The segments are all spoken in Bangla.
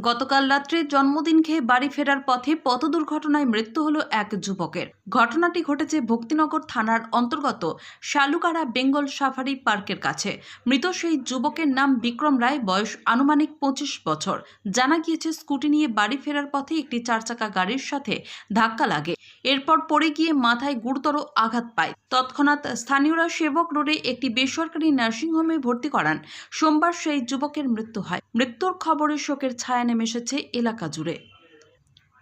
গতকাল রাত্রে জন্মদিন খেয়ে বাড়ি ফেরার পথে পথ দুর্ঘটনায় মৃত্যু হলো এক যুবকের। ঘটনাটি ঘটেছে ভক্তিনগর থানার অন্তর্গত শালুকারা বেঙ্গল সাফারি পার্কের কাছে। মৃত সেই যুবকের নাম বিক্রম রায়, বয়স আনুমানিক 25 বছর। জানা গিয়েছে, স্কুটি নিয়ে বাড়ি ফেরার পথে একটি 4 চাকা গাড়ির সাথে ধাক্কা লাগে। এরপর পড়ে গিয়ে মাথায় গুরুতর আঘাত পায়। তৎক্ষণাৎ স্থানীয়রা সেবক রোডে একটি বেসরকারি নার্সিংহোমে ভর্তি করান। সোমবার সেই যুবকের মৃত্যু হয়। মৃত্যুর খবরে শোকের ছায়া নেমে এসেছে এলাকা জুড়ে।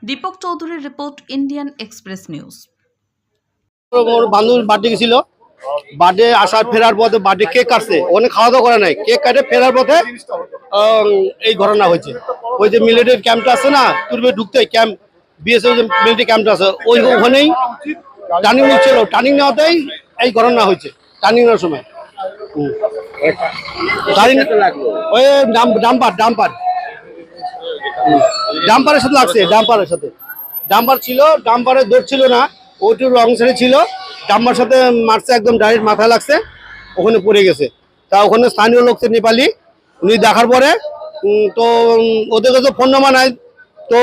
দীপক চৌধুরীর রিপোর্ট, ইন্ডিয়ান এক্সপ্রেস নিউজ। ওর বান্ধবীর বার্থডে গেছিল, বার্থডে আসার ফেরার পথে বার্থডে কেক কাটছে, ওখানে খাওয়া দাওয়া করে নাই, কেক কাটে ফেরার পথে এই ঘটনা হয়েছে। ওই যে মিলিটারি ক্যাম্পটা আছে না, পূর্বে ঢুকতে ক্যাম্প বিএসএফ যে মিলিটারি ক্যাম্পটা আছে, ওখানেই টার্নিং নিচ্ছিল, টার্নিং নেওয়াতেই এই ঘটনা হয়েছে। টার্নিং নেওয়ার সময় ওই ডাম্পারের সাথে লাগছে, ডাম্পার ছিল, ডাম্পারের দৌড় ছিল না, ওইটু রং সাইডে ছিল, ডাম্পার সাথে মারছে, একদম ডাইরেক্ট মাথায় লাগছে, ওখানে পড়ে গেছে। তা ওখানে স্থানীয় লোক নেপালি, উনি দেখার পরে তো ওদের কাছে ফোন নাম্বার নাই, তো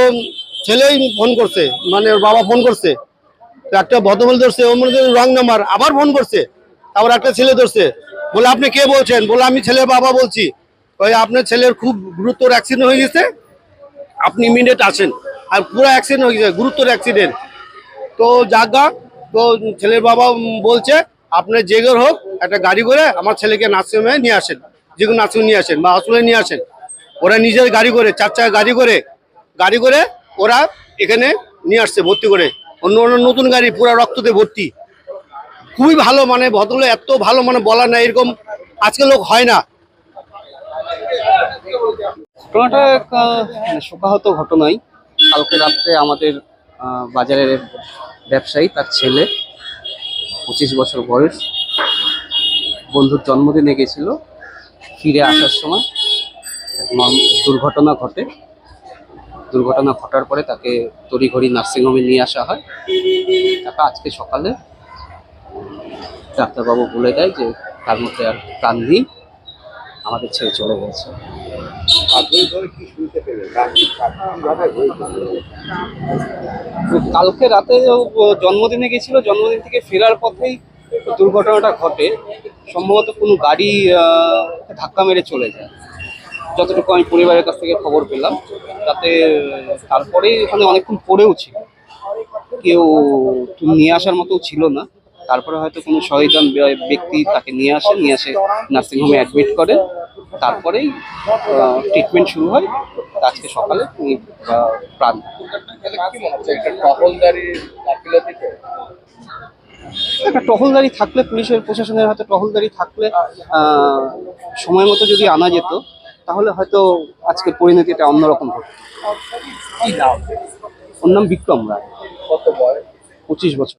ছেলেই ফোন করছে, মানে ওর বাবা ফোন করছে, তো একটা ভদ্রমহিলা ধরছে, ওর মধ্যে রং নাম্বার, আবার ফোন করছে, তারপর একটা ছেলে ধরছে, বলে আপনি কে বলছেন? বলে আমি ছেলের বাবা বলছি। ওই আপনার ছেলের খুব গুরুতর অ্যাক্সিডেন্ট হয়ে গেছে, আপনি ইমিডিয়েট আসেন। আর পুরো অ্যাক্সিডেন্ট হয়ে গেছে, গুরুতর অ্যাক্সিডেন্ট। তো জাগা, তো ছেলের বাবা বলছে আপনার যেগর হোক একটা গাড়ি করে আমার ছেলেকে নার্সিংহোমে নিয়ে আসেন, যে কোনো নার্সিংহোমে নিয়ে আসেন বা হসপিটালে নিয়ে আসেন। ওরা নিজের গাড়ি করে, 4 চাকা গাড়ি করে ওরা এখানে নিয়ে আসছে ভর্তি করে। অন্য নতুন গাড়ি পুরো রক্ততে ভর্তি। খুবই ভালো, মানে ভদ্রলোক এত ভালো, মানে বলার না, এরকম আজকে লোক হয় না। ঘটনাটা শোকাহত ঘটনাই। কালকে রাত্রে আমাদের বাজারের ব্যবসায়ী, তার ছেলে 25 বছর বয়স, বন্ধুর জন্মদিনে গেছিল, ফিরে আসার সময় দুর্ঘটনা ঘটে। দুর্ঘটনা ঘটার পরে তাকে তড়িঘড়ি নার্সিংহোমে নিয়ে আসা হয়। তাকে আজকে সকালে ডাক্তারবাবু বলে দেয় যে তার মধ্যে আর প্রাণ নেই, আমাদের ছেড়ে চলে গেছে। কালকে রাতে জন্মদিনে গেছিল, জন্মদিন থেকে ফেরার পথেই দুর্ঘটনাটা ঘটে। সম্ভবত কোনো গাড়ি ধাক্কা মেরে চলে যায়, যতটুকু আমি পরিবারের কাছ থেকে খবর পেলাম। তাতে তারপরে ওখানে অনেকক্ষণ পড়েও ছিল, কেউ নিয়ে আসার মতো ছিল না। তারপরে হয়তো কোনো সচেতন ব্যক্তি তাকে নিয়ে আসে নার্সিংহোমে অ্যাডমিট করে, তারপরেই ট্রিটমেন্ট শুরু হয়। আজকে সকালে উনি প্রাণ। একটা টহলদারি থাকলে, পুলিশের প্রশাসনের হয়তো টহলদারি থাকলে সময় মতো যদি আনা যেত, তাহলে হয়তো আজকের পরিণতিটা অন্যরকম হতো। ওর নাম বিক্রম রায়। কত বয়স? 25 বছর।